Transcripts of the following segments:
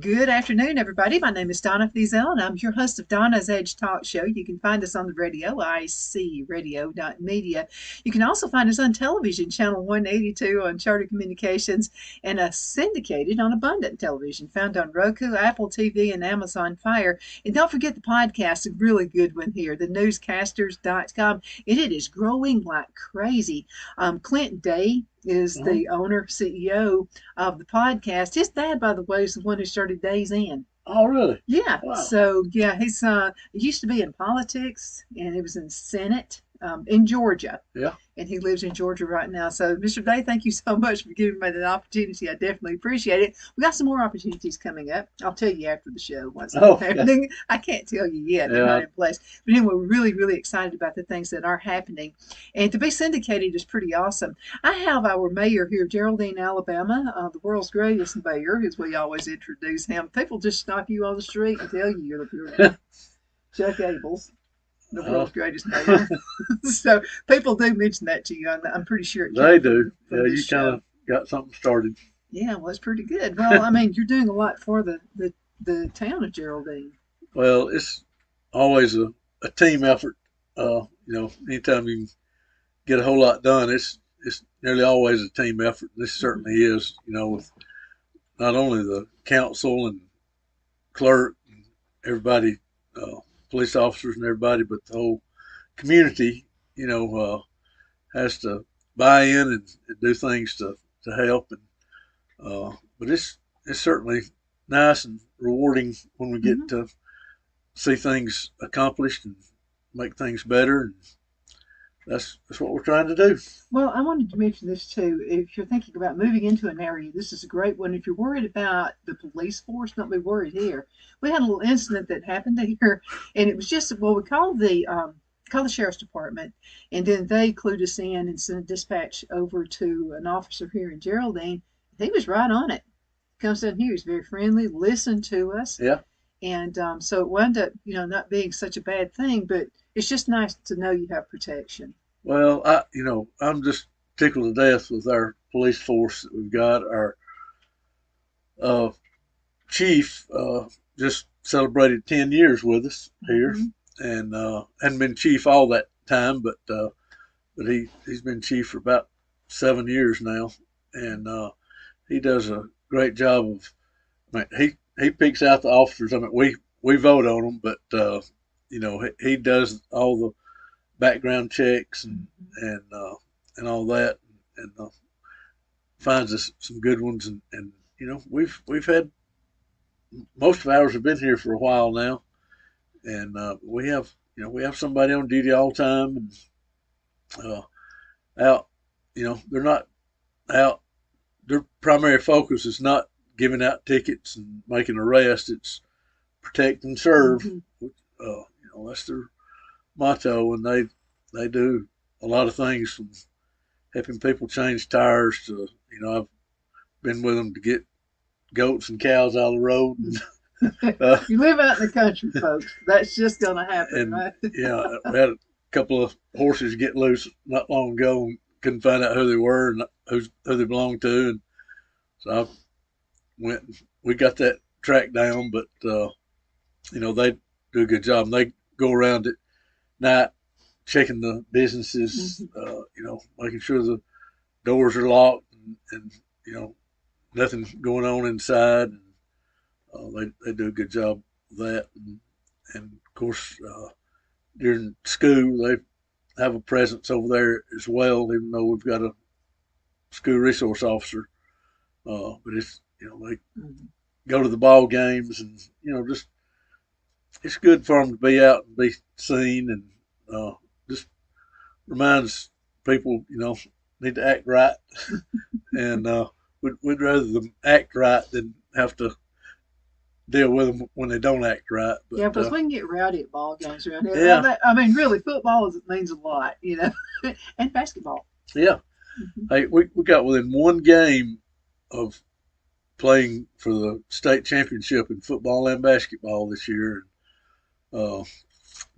Good afternoon, everybody. My name is Donna Fiesel, and I'm your host of Donna's Edge Talk Show. You can find us on the radio, icradio.media. You can also find us on television, channel 182 on Charter Communications, and syndicated on Abundant Television, found on Roku, Apple TV, and Amazon Fire. And don't forget the podcast, a really good one here, thenewscasters.com. And it is growing like crazy. Clint Day is Mhm. the owner, CEO of the podcast. His dad, by the way, is the one who started Days In. Oh, really? Yeah, Wow. so yeah, he's used to be in politics, and he was in Senate in Georgia, Yeah. and he lives in Georgia right now. So, Mr. Day, thank you so much for giving me that opportunity. I definitely appreciate it. We got some more opportunities coming up. I'll tell you after the show what's Oh, yeah. happening. I can't tell you yet; they're not Yeah. in place. But anyway, we're really, really excited about the things that are happening, and to be syndicated is pretty awesome. I have our mayor here, Geraldine, Alabama, the world's greatest mayor, as we always introduce him. People just stop you on the street and tell you you're Chuck Abels, the Uh, world's greatest mayor. So people do mention that to you. I'm pretty sure it they came do. from Yeah, this you kind show. of got something started. Yeah, well, it's pretty good. Well, I mean, you're doing a lot for the town of Geraldine. Well, it's always a team effort. Anytime you get a whole lot done, it's nearly always a team effort. This Mhm. certainly is. With not only the council and clerk and everybody, police officers and everybody, but the whole community. Has to buy in and do things to help. But it's certainly nice and rewarding when we get Mhm. to see things accomplished and make things better. And that's what we're trying to do. Well, I wanted to mention this too. If you're thinking about moving into an area, this is a great one. If you're worried about the police force, don't be worried here. We had a little incident that happened here, and it was just well, we called the sheriff's department, and then they clued us in and sent a dispatch over to an officer here in Geraldine. He was right on it. Comes down here, he's very friendly, listened to us, Yeah. and so it wound up, not being such a bad thing. But it's just nice to know you have protection. Well, I'm just tickled to death with our police force that we've got. Our uh, chief just celebrated 10 years with us here, Hmm. and hadn't been chief all that time, but he's been chief for about 7 years now, and he does a great job of. I mean, he picks out the officers. I mean, we vote on them, but he does all the background checks and all that, and finds us some good ones, and we've had most of ours have been here for a while now, and we have somebody on duty all the time, and uh, out. They're not out. Their primary focus is not giving out tickets and making arrests. It's protect and serve. Hmm. That's their motto, and they do a lot of things from helping people change tires to I've been with them to get goats and cows out of the road, uh, You live out in the country, folks. That's just going to happen, and right? we had a couple of horses get loose not long ago and couldn't find out who they were and who they belonged to, and so I went. We got that track down, but they do a good job. And they go around at night checking the businesses, Hmm. making sure the doors are locked and nothing going on inside. And they do a good job of that. And of course, during school, they have a presence over there as well, even though we've got a school resource officer. But they Hmm. go to the ball games and, just it's good for them to be out and be seen and just reminds people, need to act right. And we'd rather them act right than have to deal with them when they don't act right. Yeah, But because we can get rowdy at ball games around here. yeah, I mean, really, football means a lot, and basketball. yeah. Hmm. Hey, we got within one game of playing for the state championship in football and basketball this year. Uh,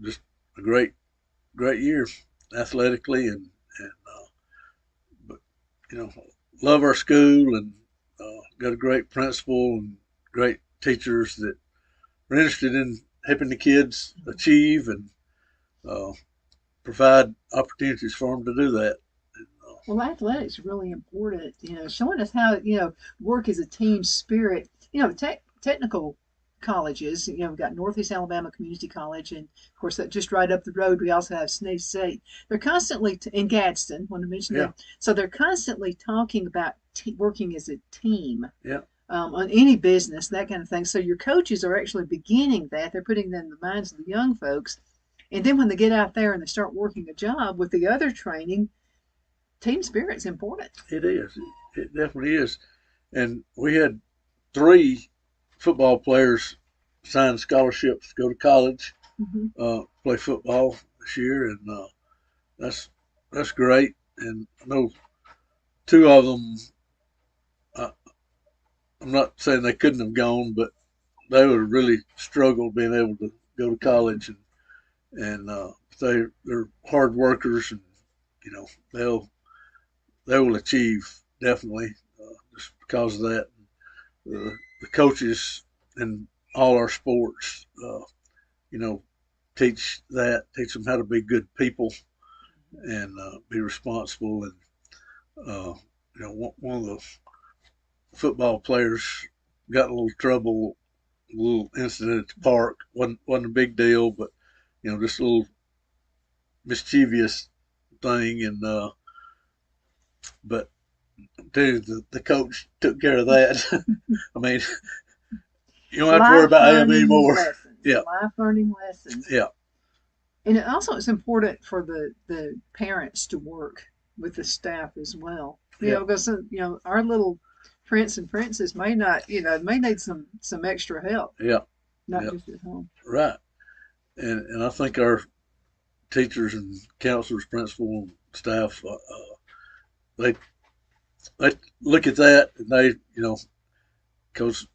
just a great year athletically, and but you know, love our school and got a great principal and great teachers that are interested in helping the kids achieve and uh, provide opportunities for them to do that. And, Well, athletics are really important, showing us how, work as a team spirit. Technical colleges, we've got Northeast Alabama Community College, and of course, that just right up the road, we also have Sneed State. They're constantly, in Gadsden, want to mention yeah, them. So they're constantly talking about working as a team. yeah, On any business, that kind of thing. So your coaches are actually beginning that. They're putting that in the minds of the young folks. And then when they get out there and they start working a job with the other training, team spirit's important. it is. It definitely is. And we had 3 football players sign scholarships to go to college, Mm-hmm. play football this year, and that's that's great. And I know 2 of them. Uh, I'm not saying they couldn't have gone, but they would have really struggled being able to go to college, and they're hard workers, and you know they will achieve definitely just because of that. The coaches in all our sports, you know, teach them how to be good people and be responsible. And one of the football players got in a little trouble, a little incident at the park. wasn't a big deal, but just a little mischievous thing. And but dude, the coach took care of that. I mean, you don't have to worry Life about him learning anymore. lessons. Yeah, Life learning lessons. yeah, And it also it's important for the parents to work with the staff as well. yeah, Because our little prince and princess may not, may need some extra help, yeah, not yeah. just at home. Right. And I think our teachers and counselors, principal, and staff, they they look at that and they because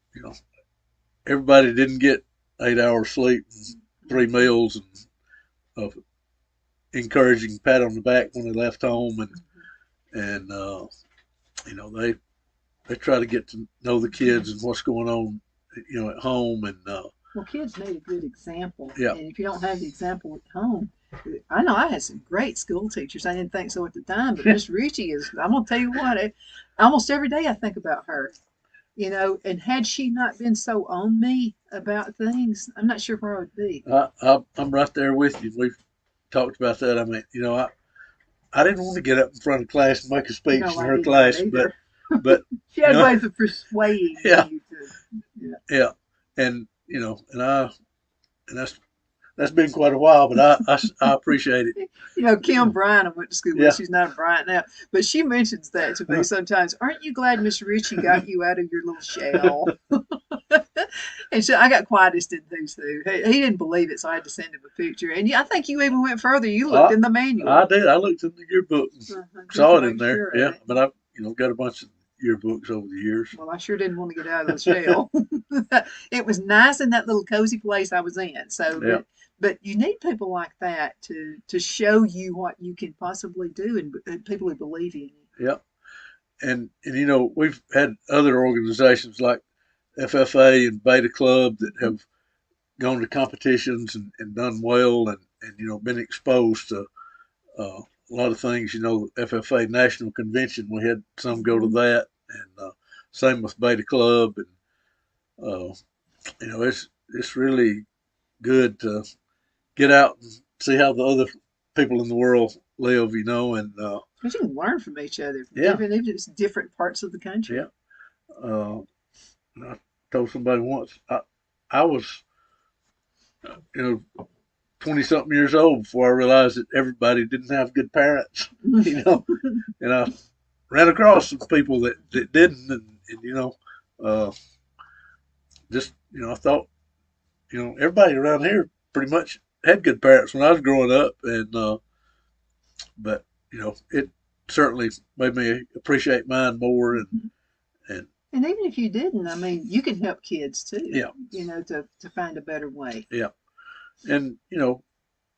everybody didn't get 8 hours sleep, and 3 meals, and encouraging pat on the back when they left home, and they try to get to know the kids and what's going on, at home, and Well, kids need a good example, yeah, and if you don't have the example at home, I know I had some great school teachers. I didn't think so at the time, but Miss Ritchie is. I'm gonna tell you what. Almost every day I think about her. And had she not been so on me about things, I'm not sure where I would be. I'm right there with you. We've talked about that. I mean, I didn't want to get up in front of class and make a speech No, in I her did not class, but either. but She you had know, ways of persuading yeah, you to. Yeah. yeah, and and that's been quite a while, but I appreciate it. Kim Bryant I went to school with. Yeah, She's not a Bryant now, but she mentions that to me sometimes. Aren't you glad Miss Ritchie got you out of your little shell? And so I got quietest in these two. He didn't believe it, so I had to send him a picture. And I think you even went further. You looked I in the I manual did. I looked in the yearbook and just saw to it in make there. sure of Yeah, it. but I've got a bunch of yearbooks over the years. Well, I sure didn't want to get out of the shell. It was nice in that little cozy place I was in. So, Yeah, but you need people like that to show you what you can possibly do, and people who believe in you. yeah, and we've had other organizations like FFA and Beta Club that have gone to competitions and done well, and been exposed to a lot of things. FFA National Convention, we had some go to Mm-hmm. that, and same with Beta Club, and uh, it's really good to get out and see how the other people in the world live, and But you can learn from each other, from yeah, even if it's different parts of the country. yeah. Uh, I told somebody once I was, you know, 20 something years old before I realized that everybody didn't have good parents, you know, and I ran across some people that didn't, and uh, just, I thought, everybody around here pretty much had good parents when I was growing up, and, but, it certainly made me appreciate mine more, and And even if you didn't, I mean, you can help kids too, yeah, to find a better way. yeah. And,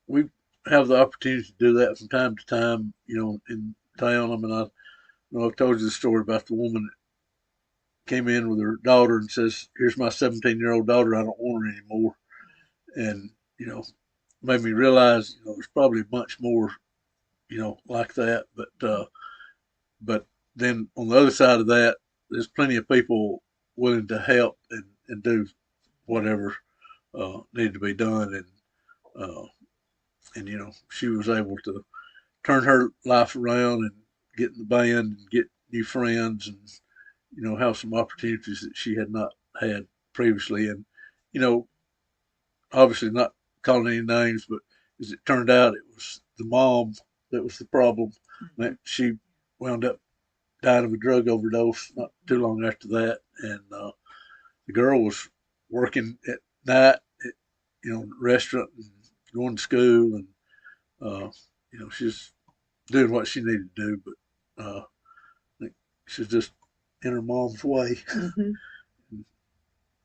we have the opportunity to do that from time to time, in town. I mean, I've told you the story about the woman that came in with her daughter and says, "Here's my 17-year-old daughter. I don't want her anymore." And made me realize there's probably much more like that. But then on the other side of that, there's plenty of people willing to help and do whatever needed to be done. Uh, and she was able to turn her life around and get in the band and get new friends and have some opportunities that she had not had previously. And you know, obviously not calling any names, but as it turned out, it was the mom that was the problem. That she wound up dying of a drug overdose not too long after that, and the girl was working at night at restaurant and going to school, and she's doing what she needed to do, but I think she's just in her mom's way. Mm-hmm.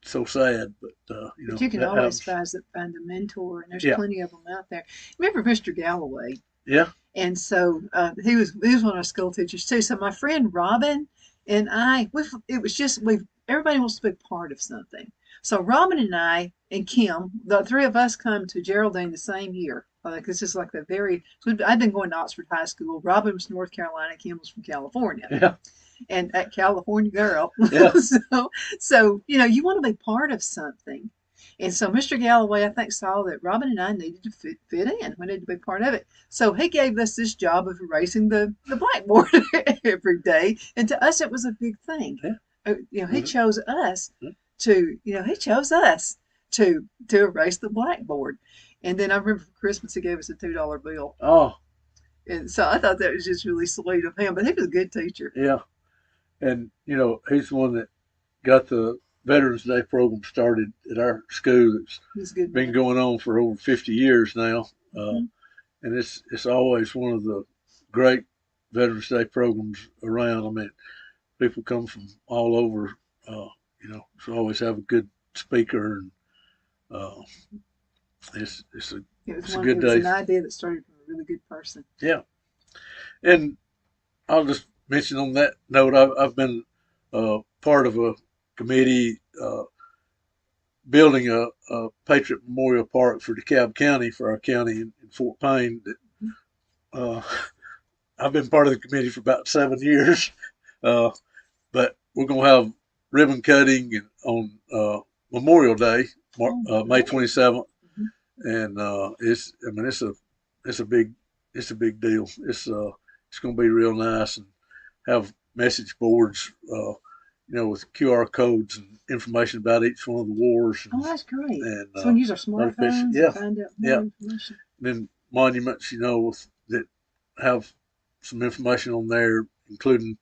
So sad, but But you can that always happens. find a mentor, and there's Yeah, plenty of them out there. Remember Mr. Galloway? yeah, And so he was one of our school teachers too. So my friend Robin and I, it was just we everybody wants to be part of something. So Robin and I and Kim, the three of us, come to Geraldine the same year. Like this is like the very. So I've been going to Oxford High School. Robin was from North Carolina. Kim was from California, yeah, and that California girl. yeah, so you want to be part of something. And so Mr. Galloway, I think, saw that Robin and I needed to fit in. We needed to be part of it. So he gave us this job of erasing the blackboard every day. And to us, it was a big thing. yeah. He Mhm. chose us to erase the blackboard. And then I remember for Christmas, he gave us a $2 bill. Oh, And so I thought that was just really sweet of him. But he was a good teacher. yeah, and he's the one that got the Veterans Day program started at our school. That's He's a good been man. going on for over 50 years now, Mm-hmm. and it's always one of the great Veterans Day programs around. I mean, people come from all over. So always have a good speaker, and uh, it's it's a It was it's a one. good It was day. an idea that started from a really good person. Yeah, and I'll just mention on that note, I've been part of a committee building a Patriot Memorial Park for DeKalb County for our county in Fort Payne. That uh, I've been part of the committee for about 7 years, uh, but we're going to have ribbon cutting on Memorial Day, Oh, May great. 27th, Mhm. and it's a big deal. It's going to be real nice and have message boards, with QR codes and information about each one of the wars Oh, that's great. and So we can use our notification. smartphones and Yeah, find out more yeah. information. And then monuments, that have some information on there, including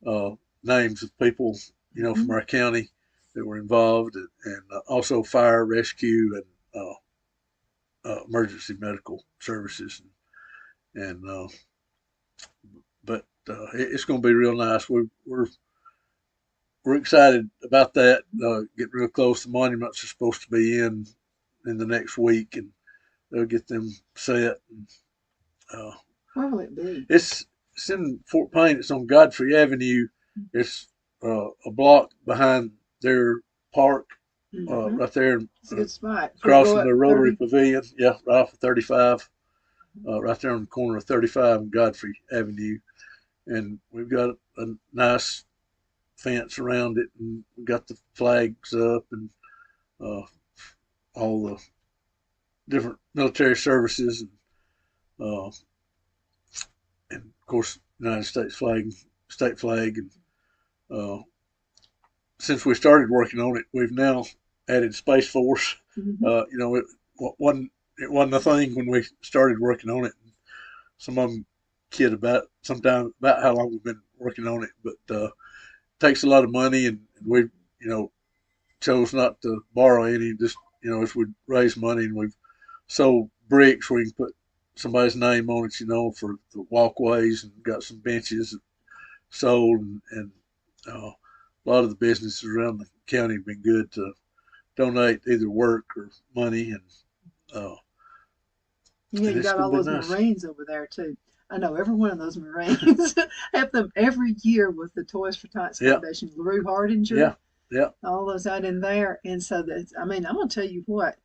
uh, names of people, from Hmm. our county that were involved, and also fire, rescue, and emergency medical services. And but it's going to be real nice. We're excited about that. Getting real close. The monuments are supposed to be in the next week, and they'll get them set. And, uh, Where will it be? it's in Fort Payne. It's on Godfrey Avenue. It's a block behind their park, Hmm. right there, It's a good spot. So we go crossing up the Rotary 30. Pavilion. Yeah, right off of 35, right there on the corner of 35 and Godfrey Avenue. And we've got a nice fence around it, and we got the flags up, and uh, all the different military services, uh, and of course, United States flag, state flag. And uh, since we started working on it, we've now added Space Force. Hmm. It wasn't a thing when we started working on it. Some of them kid sometimes about how long we've been working on it, but it takes a lot of money, and we chose not to borrow any. Just as we raise money, and we've sold bricks where you can put somebody's name on it, for the walkways, and got some benches sold, and a lot of the businesses around the county have been good to donate either work or money, uh, You and you it's got going all to be those nice. Marines over there too. I know every one of those Marines. Have them every year with the Toys for Tots Yeah, Foundation. LaRue Hardinger, yeah, yeah, all those out in there. And so that, I mean, I'm gonna tell you what,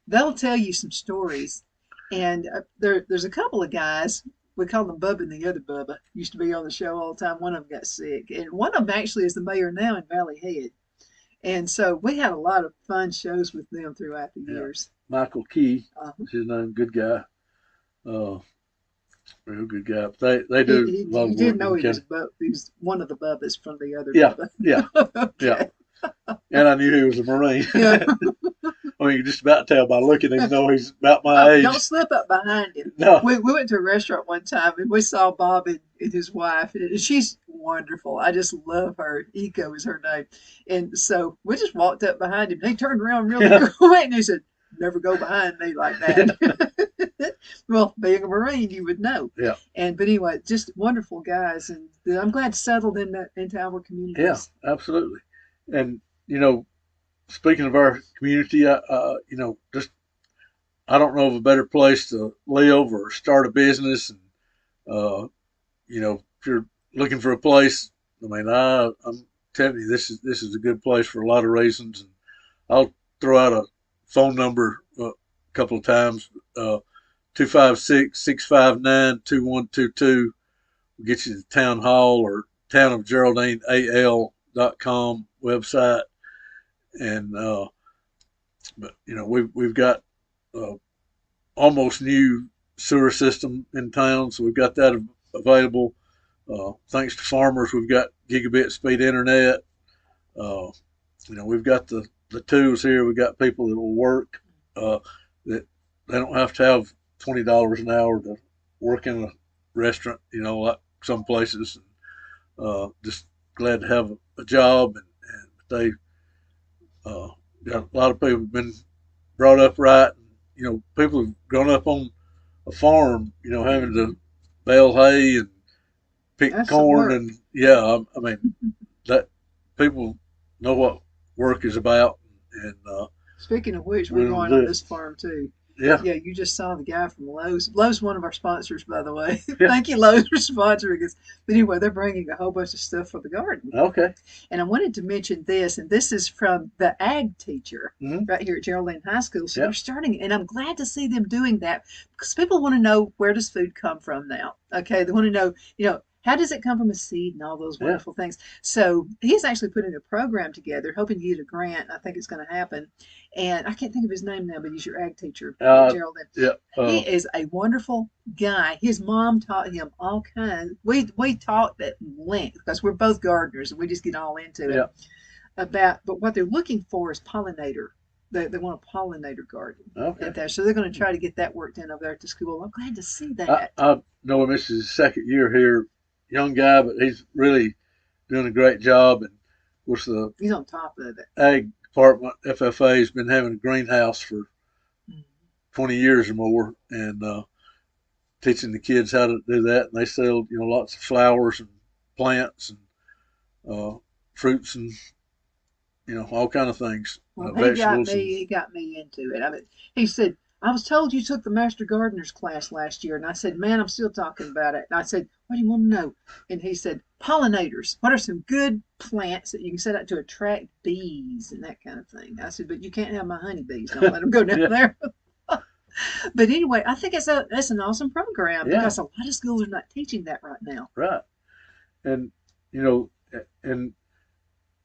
they'll tell you some stories. And there's a couple of guys. We call them Bubba and the other Bubba. Used to be on the show all the time. One of them got sick, and one of them actually is the mayor now in Valley Head. And so we had a lot of fun shows with them throughout the yeah. years. Michael Key Uh, is his name. Good guy. Uh, real good guy. They do a lot you of did work in know the he was county. he was one of the Bubbas from the other Yeah, Bubba. yeah, yeah. Okay. And I knew he was a Marine. Yeah. I mean, you just about tell by looking at him, know he's about my Oh, don't age. slip up behind him. No, We went to a restaurant one time and we saw Bob and his wife. And she's wonderful. I just love her. Eco is her name. And so we just walked up behind him. They turned around really yeah, quick and he said, "Never go behind me like that." Well, being a Marine, you would know. yeah, And but anyway, just wonderful guys, and I'm glad settled into our yeah, communities. absolutely. And you know, speaking of our community, just I don't know of a better place to live or start a business. And if you're looking for a place, I mean, I'm telling you, this is a good place for a lot of reasons. And I'll throw out a phone number a couple of times. 256-659-2122 will get you to the town hall or town of Geraldine al.com website. And but we've got uh, almost new sewer system in town, so we've got that available. Thanks to farmers, we've got gigabit speed internet. Uh, we've got the tools here. We've got people that will work. That they don't have to have $20 an hour to work in a restaurant. Like some places. Just glad to have a job, and they got a lot of people have been brought up right. People have grown up on a farm. Having to bale hay and pick That's some corn, work. and yeah, I mean that people know what work is about, and Speaking of which, we're willing to going do on it. this farm too. Yeah, Yeah, you just saw the guy from Lowe's. Lowe's is one of our sponsors, by the way. yeah, Thank you, Lowe's, for sponsoring us. But anyway, they're bringing a whole bunch of stuff for the garden. okay, And I wanted to mention this, and this is from the ag teacher mm-hmm. right here at Geraldine High School. So Yeah, they're starting, and I'm glad to see them doing that because people want to know, where does food come from now? Okay, they want to know, how does it come from a seed and all those yeah, wonderful things. So he's actually putting a program together, hoping to get a grant. I think it's going to happen. And I can't think of his name now, but he's your ag teacher at uh, Geraldine. yeah, He is a wonderful guy. His mom taught him all kinds. We talked at length because we're both gardeners and we just get all into it yeah, about. But what they're looking for is pollinator. They want a pollinator garden okay. at there, so they're going to try to get that worked in over there at the school. I'm glad to see I, that. I know him. This is his second year here. Young guy, but he's really doing a great job. And of course, the He's on top of it. ag department FFA has been having a greenhouse for 20 years or more, and teaching the kids how to do that. And they sell lots of flowers and plants and fruits and all kind of things, Well, vegetables and he got me into it. I mean, he said, "I was told you took the Master Gardener's class last year," and I said, "Man, I'm still talking about it." And I said, "What do you want to know?" And he said, "Pollinators. What are some good plants that you can set out to attract bees and that kind of thing?" I said, "But you can't have my honeybees. Don't let them go down yeah, there." But anyway, I think that's an awesome program yeah, because a lot of schools are not teaching that right now. right. And you know, and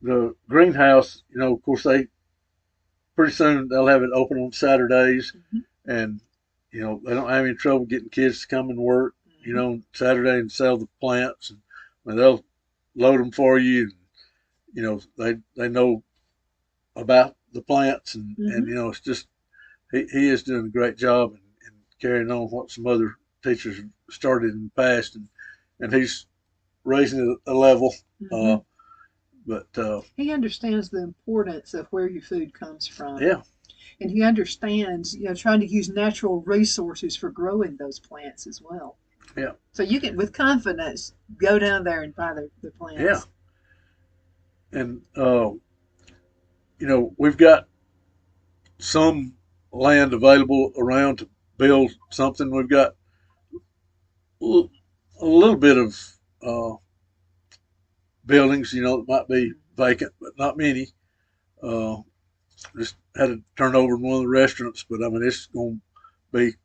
the greenhouse, of course, they pretty soon they'll have it open on Saturdays, Mm-hmm. and they don't have any trouble getting kids to come and work, Mm-hmm. on Saturday and sell the plants, and they'll load them for you, and they know about the plants, and Mm-hmm. it's just he is doing a great job and carrying on what some other teachers started in the past, and he's raising it a level. Mm-hmm. Uh, but He understands the importance of where your food comes from. yeah, And he understands, trying to use natural resources for growing those plants as well. yeah, So you can, with confidence, go down there and buy the yeah, plants. and we've got some land available around to build something. We've got a little bit of uh, buildings, that might be Mhm. vacant, but not many. Uh, just had to turn over in one of the restaurants, but I mean, it's going to be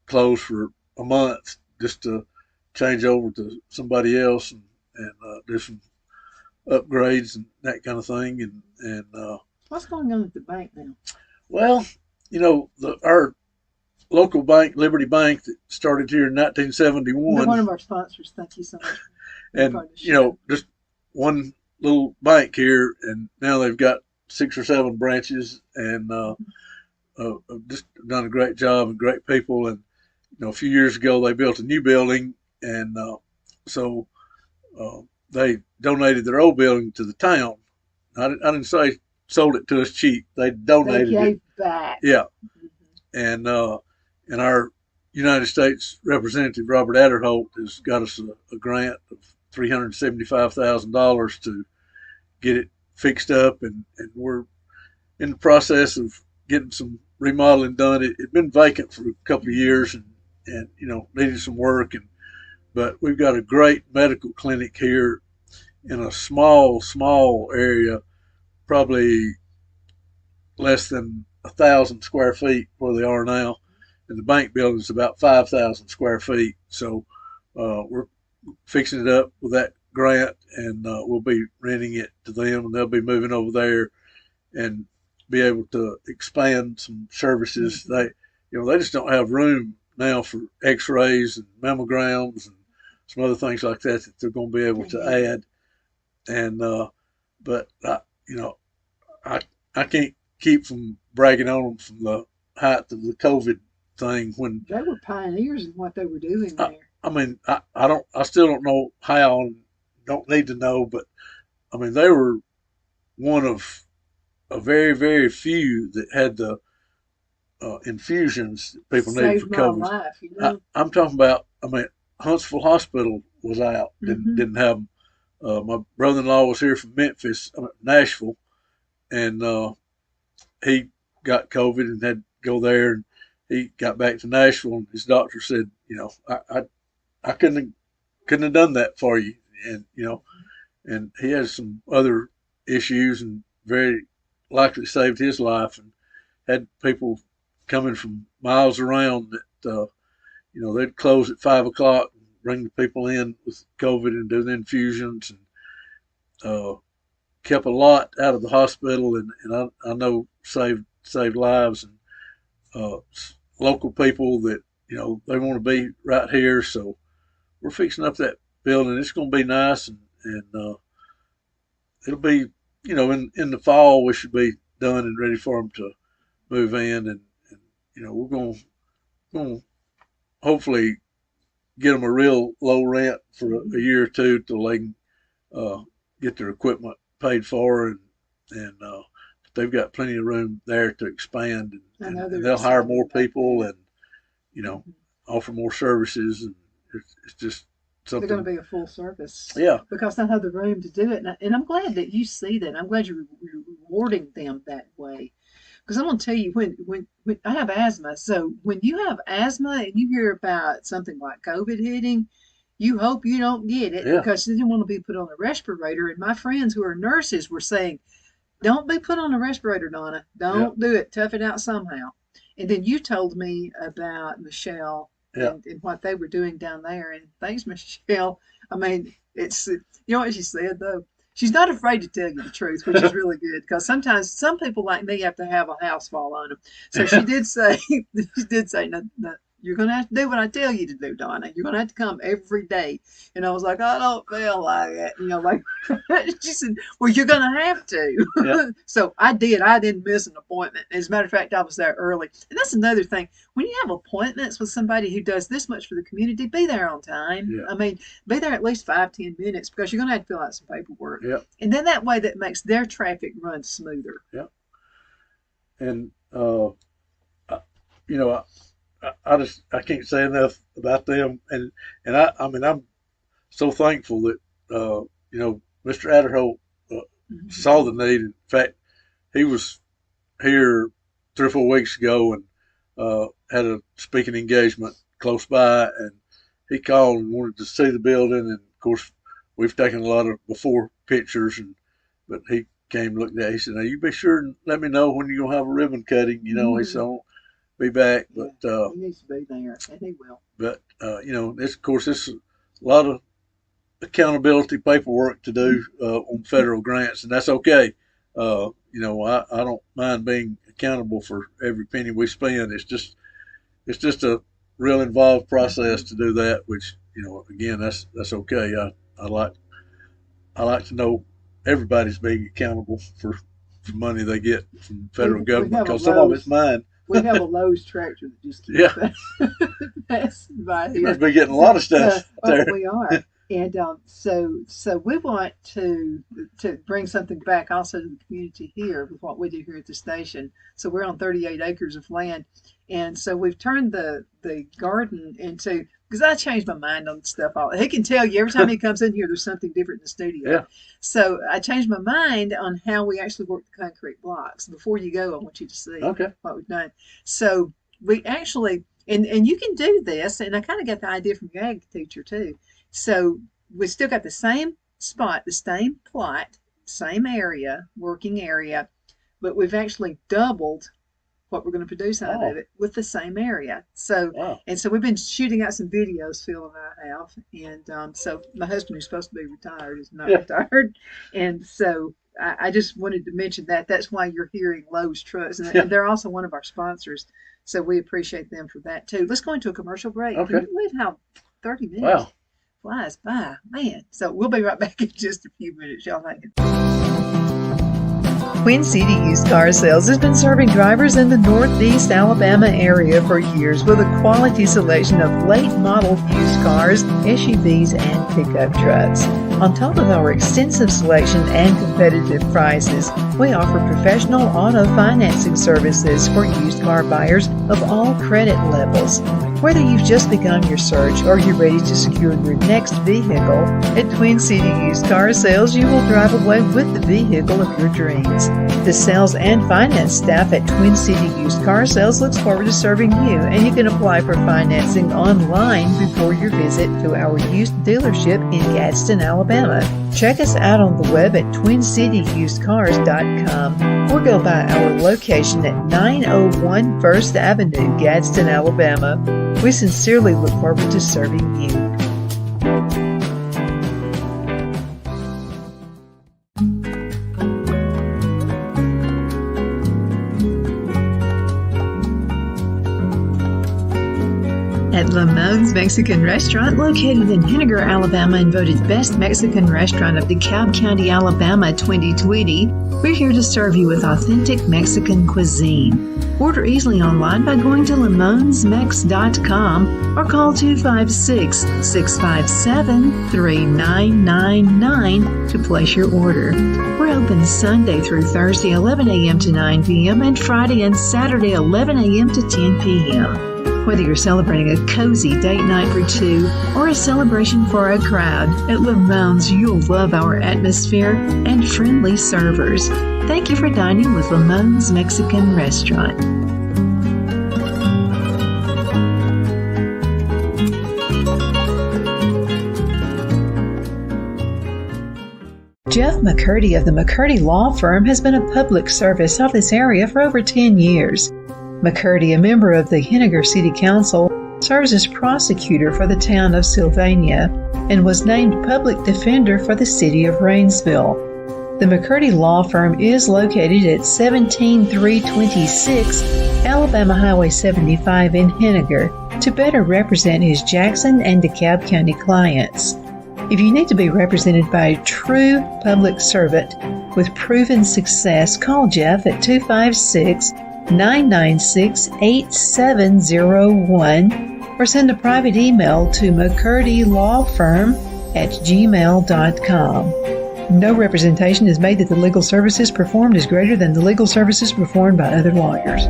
closed for a month just to change over to somebody else and do some upgrades and that kind of thing. And What's going on at the bank now? well, our local bank, Liberty Bank, that started here in They're 1971, one of our sponsors. Thank you so much for being and part of the show. just one little bank here, and now they've got 6 or 7 branches, and Mhm. just done a great job and great people. And a few years ago they built a new building, and so uh, they donated their old building to the town. I didn't say sold it to us cheap. They They donated it. gave back. Yeah, Mhm. and our United States Representative Robert Adderholt has got us a grant of $375,000 to get it fixed up, and we're in the process of getting some remodeling done. It'd been vacant for a couple of years, and needed some work, but we've got a great medical clinic here in a small area, probably less than 1,000 square feet where they are now, and the bank building is about 5,000 square feet. So we're fixing it up with that grant, and we'll be renting it to them, and they'll be moving over there and be able to expand some services. Mhm. They just don't have room now for X-rays and mammograms and some other things like that that they're going to be able to Amen. add. And but you know, I I can't keep from bragging on them from the height of the COVID thing. When They were pioneers in what they were doing I, there. I mean, I still don't know how, and don't need to know, but I mean, they were one of a very few that had the infusions that people needed for Saved my COVID. life, you know. I'm talking about. I mean, Huntsville Hospital was out. Didn't Hmm. didn't have them. My brother-in-law was here from Nashville, and he got COVID and had to go there. And he got back to Nashville, and his doctor said, I couldn't have done that for you, and and he has some other issues, and very likely saved his life, and had people coming from miles around that they'd close at 5 o'clock, and bring the people in with COVID and do the infusions, and uh, kept a lot out of the hospital, and I know saved lives, and uh, local people that they want to be right here. So we're fixing up that building. It's going to be nice, and it'll be in the fall we should be done and ready for them to move in, and we're going to hopefully get them a real low rent for a Hmm. year or two till they can uh, get their equipment paid for, and they've got plenty of room there to expand, and, I and, know and they're they'll hire excited more about people, that. and you know Hmm. offer more services, and it's just They're going something. to be a full service Yeah, because they have the room to do it. And I'm glad that you see that. I'm glad you're rewarding them that way. Because I'm going to tell you, when I have asthma, so when you have asthma and you hear about something like COVID hitting, you hope you don't get it yeah, because you didn't want to be put on a respirator. And my friends who are nurses were saying, don't be put on a respirator, Donna. yeah, Don't do it. Tough it out somehow. And then you told me about Michelle yeah. and what they were doing down there. And thanks, Michelle. I mean, you know what she said, though? She's not afraid to tell you the truth, which is really good because sometimes some people like me have to have a house fall on them. So she did say, she did say, no, no, you're going to have to do what I tell you to do, Donna. You're going to have to come every day. And I was like, I don't feel like it. Like she said, well, you're going to have Yeah. to. So I did. I didn't miss an appointment. As a matter of fact, I was there early. And that's another thing. When you have appointments with somebody who does this much for the community, be there on time. Yeah. I mean, be there at least 5, 10 minutes because you're going to have to fill out some paperwork. Yeah. And then that way that makes their traffic run smoother. Yeah. And you know, I just I can't say enough about them, and I mean I'm so thankful that Mr. Adderholt saw the Mm-hmm. need. In fact, he was here 3 or 4 weeks ago and had a speaking engagement close by, and he called and wanted to see the building, and of course we've taken a lot of before pictures, and but he came looked at it. He said, "Now you be sure and let me know when you're gonna have a ribbon cutting." He said, "I'll be back," Yeah, but he needs to be there, and he will. but this of course this is a lot of accountability paperwork to do on federal grants, and that's okay. I don't mind being accountable for every penny we spend. It's just a real involved process to do that, which again that's okay. I like to know everybody's being accountable for money they get from the federal We government have a because some of it's Lowe's. mine. We have a Lowe's tractor that just keeps Yeah, passing by you must here. be getting a lot of So, stuff there. we are, and so we want to bring something back also to the community here with what we do here at the station. So we're on 38 acres of land, and so we've turned the garden into, because I changed my mind on stuff. He can tell you every time he comes in here, there's something different in the studio. Yeah. So I changed my mind on how we actually work the concrete blocks. Before you go, I want you to see Okay. what we've done. So we actually, and you can do this, and I kind of got the idea from your ag teacher too. So we still got the same spot, the same plot, same area, working area, but we've actually doubled what we're going to produce out of Oh, it with the same area. So, wow. and so we've been shooting out some videos, Phil and I have. And so my husband, who's supposed to be retired, is not Yeah. retired. And so I just wanted to mention that. That's why you're hearing Lowe's trucks. Yeah. And they're also one of our sponsors. So we appreciate them for that too. Let's go into a commercial break. Can Okay. you believe how 30 minutes Wow. flies by? Man. So we'll be right back in just a few minutes. Y'all hang in. Queen City Used Car Sales has been serving drivers in the Northeast Alabama area for years with a quality selection of late model used cars, SUVs, and pickup trucks. On top of our extensive selection and competitive prices, we offer professional auto financing services for used car buyers of all credit levels. Whether you've just begun your search or you're ready to secure your next vehicle, at Twin City Used Car Sales, you will drive away with the vehicle of your dreams. The sales and finance staff at Twin City Used Car Sales looks forward to serving you, and you can apply for financing online before your visit to our used dealership in Gadsden, Alabama. Check us out on the web at twincityusedcars.com or go by our location at 901 First Avenue, Gadsden, Alabama. We sincerely look forward to serving you. At Lamone's Mexican Restaurant, located in Henniger, Alabama, and voted Best Mexican Restaurant of DeKalb County, Alabama 2020, we're here to serve you with authentic Mexican cuisine. Order easily online by going to lamonsmex.com or call 256-657-3999 to place your order. We're open Sunday through Thursday 11 a.m. to 9 p.m. and Friday and Saturday 11 a.m. to 10 p.m. Whether you're celebrating a cozy date night for two or a celebration for a crowd, at Lamone's you'll love our atmosphere and friendly servers. Thank you for dining with Lamone's Mexican Restaurant. Jeff McCurdy of the McCurdy Law Firm has been a public service of this area for over 10 years. McCurdy, a member of the Henniger City Council, serves as prosecutor for the town of Sylvania and was named public defender for the city of Rainsville. The McCurdy Law Firm is located at 17326 Alabama Highway 75 in Henniger to better represent his Jackson and DeKalb County clients. If you need to be represented by a true public servant with proven success, call Jeff at 256-996-8701 or send a private email to mccurdylawfirm@gmail.com. No representation is made that the legal services performed is greater than the legal services performed by other lawyers.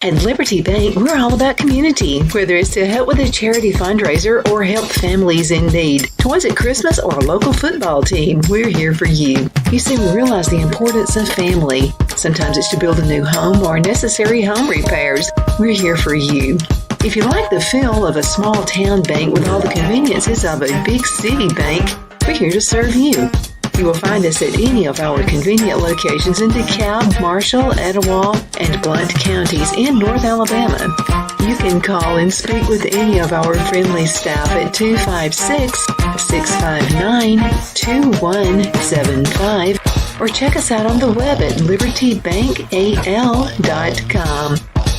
At Liberty Bank, we're all about community, whether it's to help with a charity fundraiser or help families in need. Toys at Christmas or a local football team, we're here for you. You see, we realize the importance of family. Sometimes it's to build a new home or necessary home repairs. We're here for you. If you like the feel of a small town bank with all the conveniences of a big city bank, we're here to serve you. You will find us at any of our convenient locations in DeKalb, Marshall, Etowah, and Blount counties in North Alabama. You can call and speak with any of our friendly staff at 256-659-2175 or check us out on the web at libertybankal.com.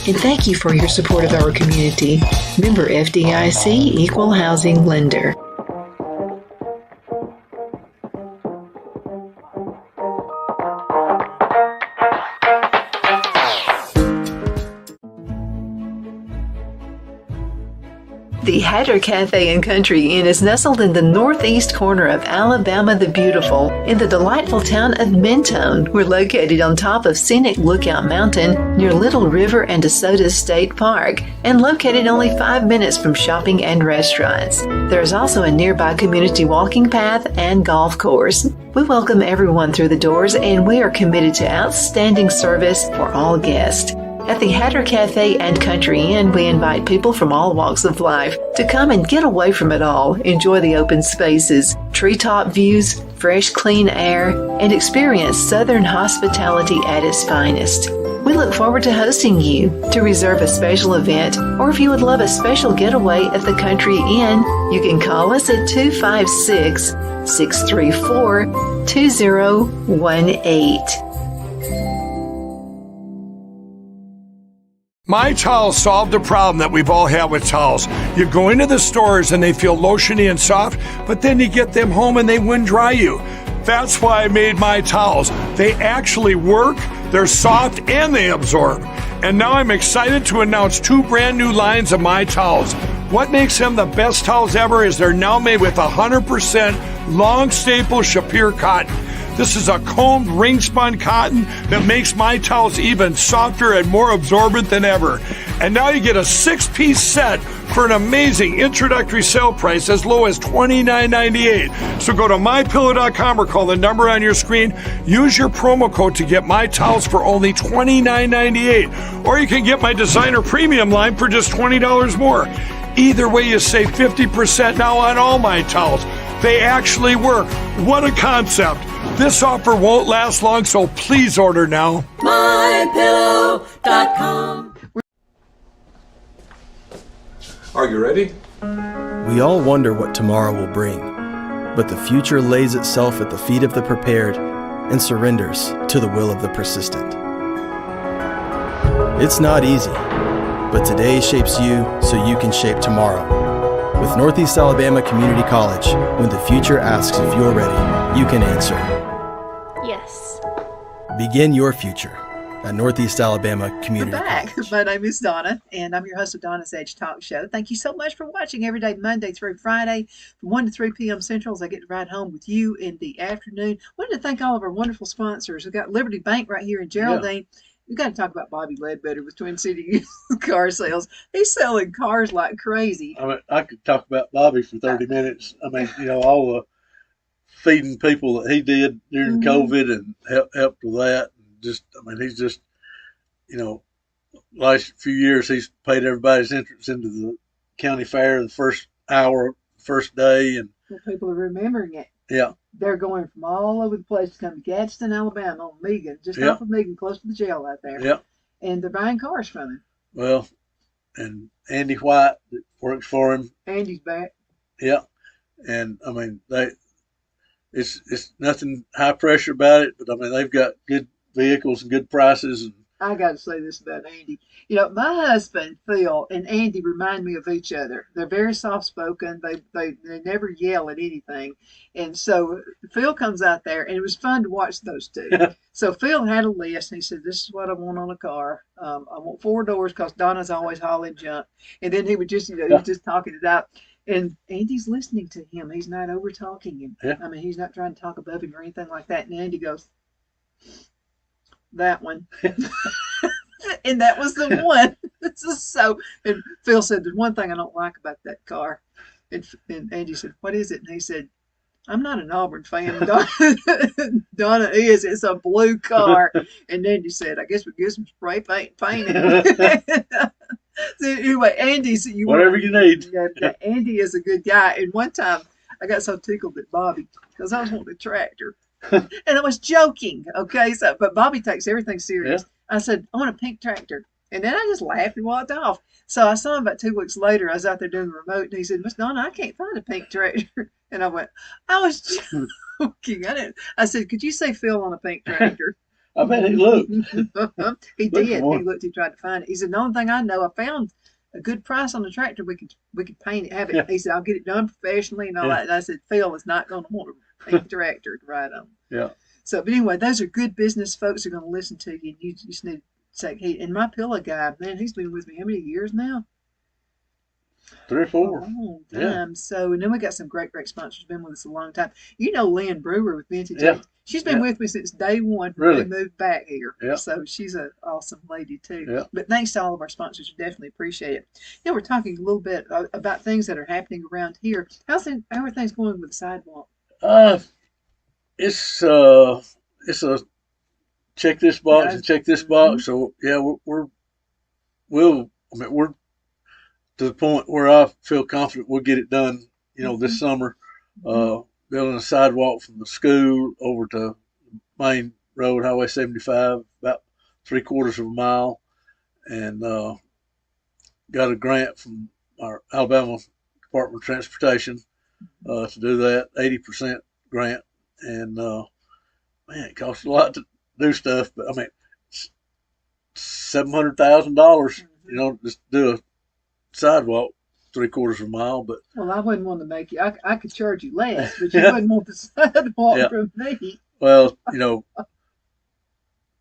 And thank you for your support of our community. Member FDIC Equal Housing Lender. The Hatter Cafe and Country Inn is nestled in the northeast corner of Alabama the Beautiful in the delightful town of Mentone. We're located on top of scenic Lookout Mountain near Little River and DeSoto State Park and located only 5 minutes from shopping and restaurants. There is also a nearby community walking path and golf course. We welcome everyone through the doors and we are committed to outstanding service for all guests. At the Hatter Cafe and Country Inn, we invite people from all walks of life to come and get away from it all, enjoy the open spaces, treetop views, fresh, clean air, and experience Southern hospitality at its finest. We look forward to hosting you. To reserve a special event, or if you would love a special getaway at the Country Inn, you can call us at 256-634-2018. My Towels solved a problem that we've all had with towels. You go into the stores and they feel lotiony and soft, but then you get them home and they wind dry you. That's why I made My Towels. They actually work, they're soft, and they absorb. And now I'm excited to announce 2 brand new lines of My Towels. What makes them the best towels ever is they're now made with 100% long staple Shapir cotton. This is a combed ring-spun cotton that makes My Towels even softer and more absorbent than ever. And now you get a 6-piece set for an amazing introductory sale price as low as $29.98. So go to MyPillow.com or call the number on your screen. Use your promo code to get My Towels for only $29.98. Or you can get my designer premium line for just $20 more. Either way, you save 50% now on all My Towels. They actually work. What a concept. This offer won't last long, so please order now. MyPillow.com. Are you ready? We all wonder what tomorrow will bring, but the future lays itself at the feet of the prepared and surrenders to the will of the persistent. It's not easy, but today shapes you so you can shape tomorrow. With Northeast Alabama Community College, when the future asks if you're ready, you can answer. Yes. Begin your future at Northeast Alabama Community We're back. College. My name is Donna, and I'm your host of Donna's Edge Talk Show. Thank you so much for watching every day, Monday through Friday, from 1 to 3 p.m. Central, as I get to ride home with you in the afternoon. I wanted to thank all of our wonderful sponsors. We've got Liberty Bank right here in Geraldine. Yeah. We've got to talk about Bobby Ledbetter with Twin City car sales. He's selling cars like crazy. I mean, I could talk about Bobby for 30 minutes. I mean, all the feeding people that he did during COVID and helped with that. He's just, last few years he's paid everybody's entrance into the county fair the first hour, first day. And well, people are remembering it. Yeah. They're going from all over the place to come to Gadsden, Alabama, on Megan, just off of Megan, close to the jail out there. Yeah. And they're buying cars from him. Well, and Andy White that works for him. Andy's back. Yeah. And I mean, it's nothing high pressure about it, but I mean, they've got good vehicles and good prices. And I got to say this about Andy. My husband, Phil, and Andy remind me of each other. They're very soft-spoken. They never yell at anything. And so Phil comes out there, and it was fun to watch those two. So Phil had a list, and he said, this is what I want on a car. I want 4 doors because Donna's always hauling junk. And then he would just, he's just talking it out. And Andy's listening to him. He's not over-talking him. Yeah. I mean, he's not trying to talk above him or anything like that. And Andy goes, that one. And that was the one. This is so. And Phil said, "There's one thing I don't like about that car." And Andy said, "What is it?" And he said, "I'm not an Auburn fan. Donna is. It's a blue car." And Andy said, "I guess we get some spray paint and paint it." So anyway, Andy's Whatever you need. Yeah, Andy is a good guy. And one time, I got so tickled at Bobby because I was wanting a tractor, and I was joking. Okay, so but Bobby takes everything serious. I said, "I want a pink tractor," and then I just laughed and walked off. So I saw him about 2 weeks later. I was out there doing the remote, and he said, "Miss Donna, I can't find a pink tractor." And I went, "I was joking. I didn't." I said, "Could you say Phil on a pink tractor?" I bet he looked. He Looked did. for one. He looked. He tried to find it. He said, "The only thing I know, I found a good price on the tractor. We could paint it, have it." Yeah. He said, "I'll get it done professionally and all Yeah. that." And I said, "Phil is not going to want a pink tractor to ride on." Yeah. So, but anyway, those are good business folks who are going to listen to you. You just need to take heed. And my pillow guy, man, he's been with me how many years now? 3 or A 4. long time. Yeah. So, and then we got some great sponsors been with us a long time. You know Lynn Brewer with Vintage Yeah. Age. She's been Yeah. with me since day one when Really? we moved back here. Yeah. So she's an awesome lady too. Yeah. But thanks to all of our sponsors, we definitely appreciate it. You know, we're talking a little bit about things that are happening around here. How are things going with the sidewalk? It's a check this box Guys, and check this box. So yeah, we're to the point where I feel confident we'll get it done. This summer, building a sidewalk from the school over to Main Road, Highway 75, about 3/4 of a mile, and got a grant from our Alabama Department of Transportation to do that, 80% grant, and man, it costs a lot to do stuff, but I mean, $700,000, just do a sidewalk 3/4 of a mile, but Well, I wouldn't want to make you. I could charge you less, but you Yeah. wouldn't want the sidewalk Yeah. from me. well,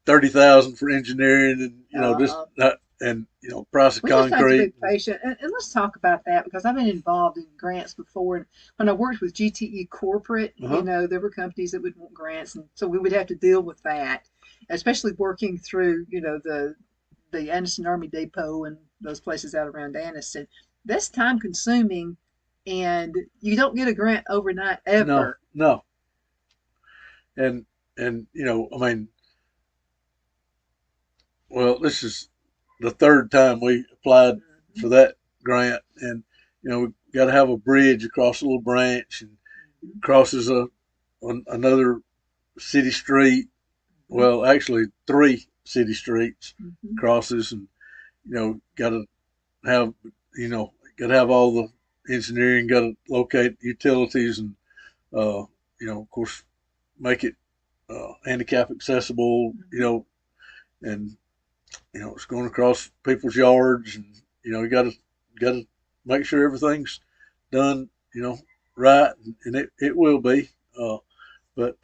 30,000 for engineering, and just and price of We just have to be concrete. patient, and let's talk about that because I've been involved in grants before. And when I worked with GTE Corporate, there were companies that would want grants, and so we would have to deal with that, especially working through the Anniston Army Depot and those places out around Anniston. That's time consuming, and you don't get a grant overnight No, ever. no, and I mean, well, this is the third time we applied for that grant, and we got to have a bridge across a little branch and crosses another city street. Well, actually, 3 city streets crosses, and got to have got to have all the engineering, got to locate utilities, and of course, make it handicap accessible. And it's going across people's yards, and you got to make sure everything's done, right, and it will be. But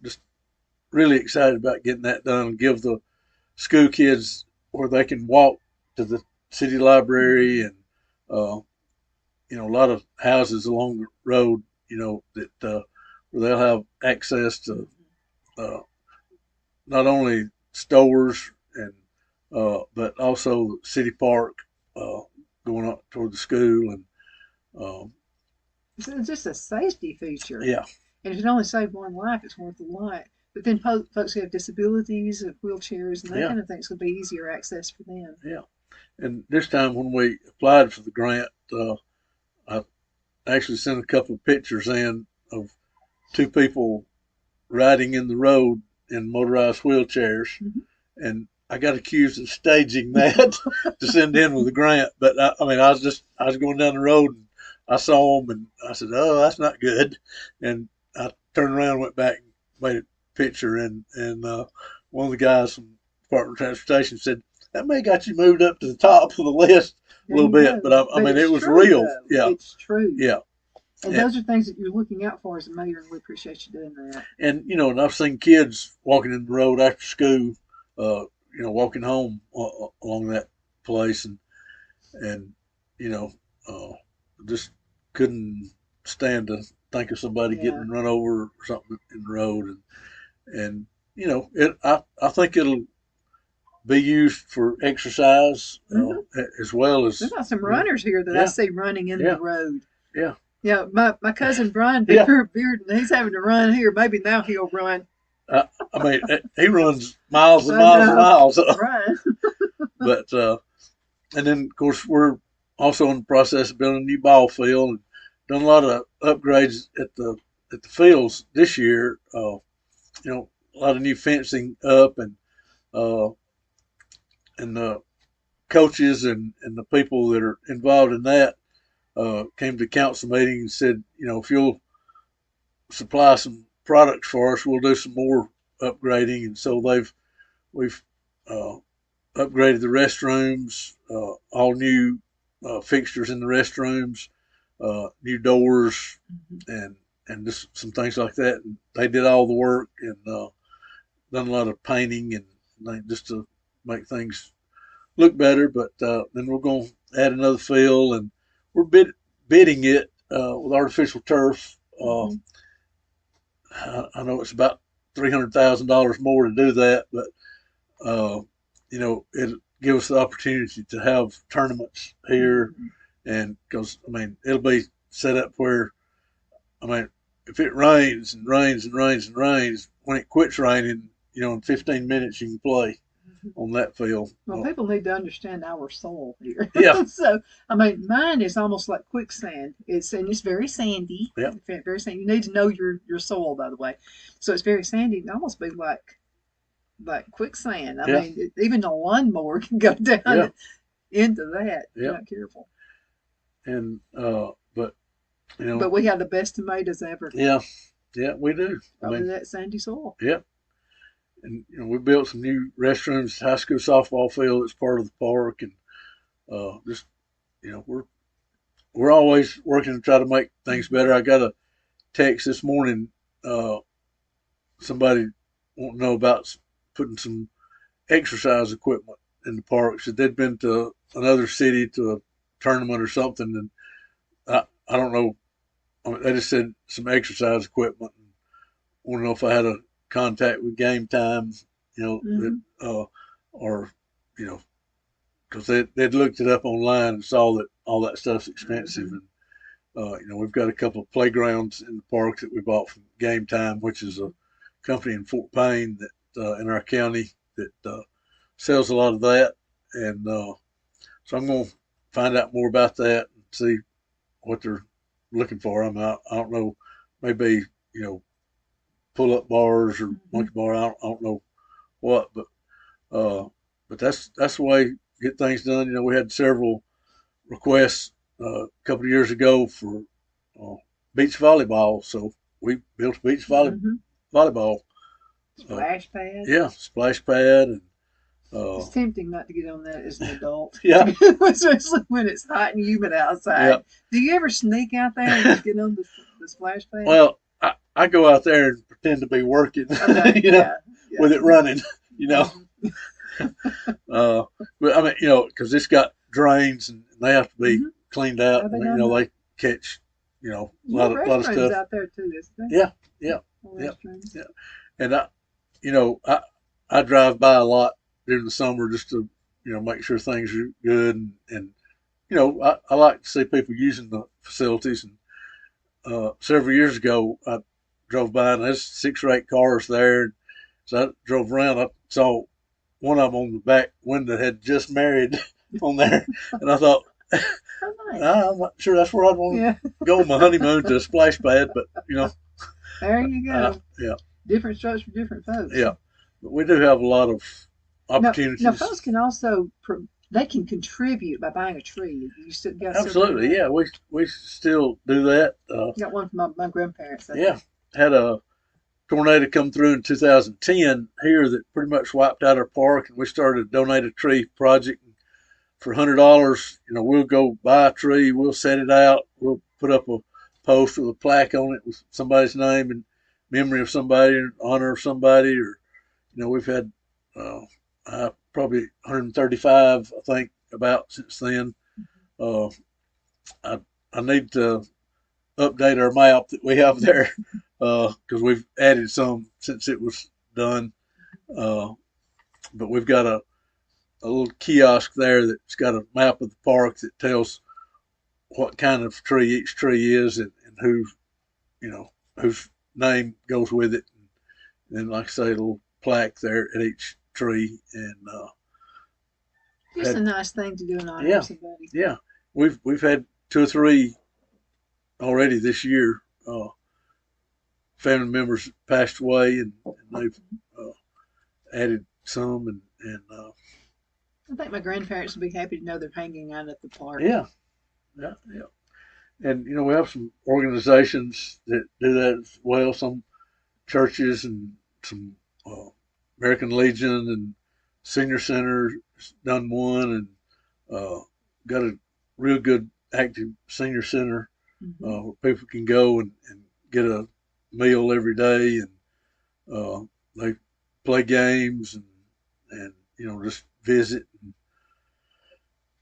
just really excited about getting that done and give the school kids where they can walk to the city library, and a lot of houses along the road, that where they'll have access to not only stores and but also the city park going up toward the school, and It's just a safety feature. yeah, And if it only saved one life, it's worth a lot. But then folks who have disabilities, wheelchairs, and that Yeah. kind of thing, it's going to be easier access for them. yeah. And this time when we applied for the grant, I actually sent a couple of pictures in of 2 people riding in the road in motorized wheelchairs, and I got accused of staging that to send in with the grant. But I mean, I was going down the road, and I saw them, and I said, "Oh, that's not good." And I turned around, went back, and made a picture, and one of the guys from Department of Transportation said, "That may got you moved up to the top of the list a little There you bit," go. but I mean, it's it was true, real. though. Yeah, It's true. yeah. And Yeah. those are things that you're looking out for as a mayor, and we appreciate you doing that. And and I've seen kids walking in the road after school, walking home along that place, and just couldn't stand to think of somebody Yeah. getting run over or something in the road, and I think it'll be used for exercise Mhm. as well as There's got some runners here that I yeah, see running in yeah, the road. yeah, Yeah, my cousin Brian yeah. Bearden, he's having to run here. Maybe now he'll run. Uh, I mean, he runs miles and I miles and know, miles. right? But and then of course we're also in the process of building a new ball field and done a lot of upgrades at the fields this year. A lot of new fencing up uh, and the coaches and the people that are involved in that came to council meeting and said, if you'll supply some products for us, we'll do some more upgrading. And so we've uh, upgraded the restrooms, all new fixtures in the restrooms, new doors, and just some things like that. And they did all the work and done a lot of painting and just to make things look better. But then we're going to add another field, and we're bidding it with artificial turf. Mm-hmm. I know it's about $300,000 more to do that, but it give us the opportunity to have tournaments here, and because I mean it'll be set up where I mean if it rains and rains and rains and rains, when it quits raining, in 15 minutes you can play on that field. Well, people need to understand our soul here. Yeah. So, I mean, mine is almost like quicksand. It's very sandy. Yeah. Very sandy. You need to know your soil, by the way. So it's very sandy. It almost be like quicksand. I Yeah. mean, even a lawnmower can go down Yeah. into that. If Yeah. you're not careful. And but But we have the best tomatoes ever. yeah, we do. Probably that sandy soil. Yeah. And we built some new restrooms, high school softball field that's part of the park, and just we're always working to try to make things better. I got a text this morning, somebody wanting to know about putting some exercise equipment in the park. Said they'd been to another city to a tournament or something, and I don't know. I mean, they just said some exercise equipment. And want to know if I had a contact with Game Time, or because they'd looked it up online and saw that all that stuff's expensive, and we've got a couple of playgrounds in the park that we bought from Game Time, which is a company in Fort Payne that in our county that sells a lot of that, and so I'm going to find out more about that and see what they're looking for. I don't know, maybe pull up bars or monkey bar. I don't know what, but that's the way to get things done. We had several requests a couple of years ago for beach volleyball, so we built a beach volleyball Splash pad. Yeah, splash pad, and it's tempting not to get on that as an adult. Yeah. Especially when it's hot and humid outside. Yeah. Do you ever sneak out there and just get on the splash pad? Well, I go out there and pretend to be working, Okay. Yeah. with it running, but I mean, because it's got drains and they have to be cleaned out. Have they And, done they catch, a lot of restrooms stuff. out there too, isn't there? Yeah, yeah, yeah, Restrooms. yeah. And I drive by a lot during the summer just to, make sure things are good. And I like to see people using the facilities. And several years ago, I drove by and there's 6 or 8 cars there. So I drove around. I saw one of them on the back window had just married on there. And I thought, Oh, nice. I'm not sure that's where I'd want Yeah. to go on my honeymoon to a splash pad, but There you go. yeah, Different strokes for different folks. yeah. But we do have a lot of opportunities. Now folks can also they can contribute by buying a tree. You still got Absolutely, yeah. We still do that. Got one from my grandparents. Yeah, had a tornado come through in 2010 here that pretty much wiped out our park, and we started a donate a tree project. For $100, we'll go buy a tree, we'll set it out, we'll put up a post with a plaque on it with somebody's name in memory of somebody, in honor of somebody, or we've had probably 135, I think, about since then. I need to update our map that we have there because we've added some since it was done. But we've got a little kiosk there that's got a map of the park that tells what kind of tree each tree is and who, whose name goes with it. And then, like I say, a little plaque there at each tree. And Just a nice thing to do in honor yeah, of somebody. yeah, we've had 2 or 3 already this year. Family members passed away, and they've added some, and I think my grandparents would be happy to know they're hanging out at the park. yeah, yeah, yeah. And we have some organizations that do that as well. Some churches and some American Legion and Senior Center done one, and got a real good active senior center where people can go and get a meal every day, and they play games and just visit. And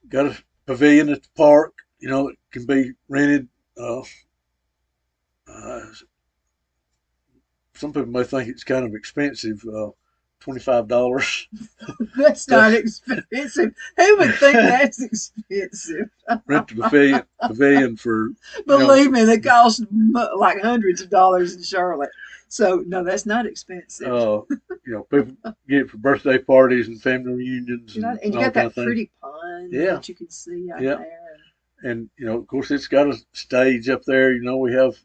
got a pavilion at the park. It can be rented. Some people may think it's kind of expensive. $25. That's not expensive. Who would think that's expensive? Rent the pavilion for. Believe me, they cost like hundreds of dollars in Charlotte. So no, that's not expensive. People get it for birthday parties and family reunions, and you all got kind that pretty pond that you can see out there. And of course, it's got a stage up there. We have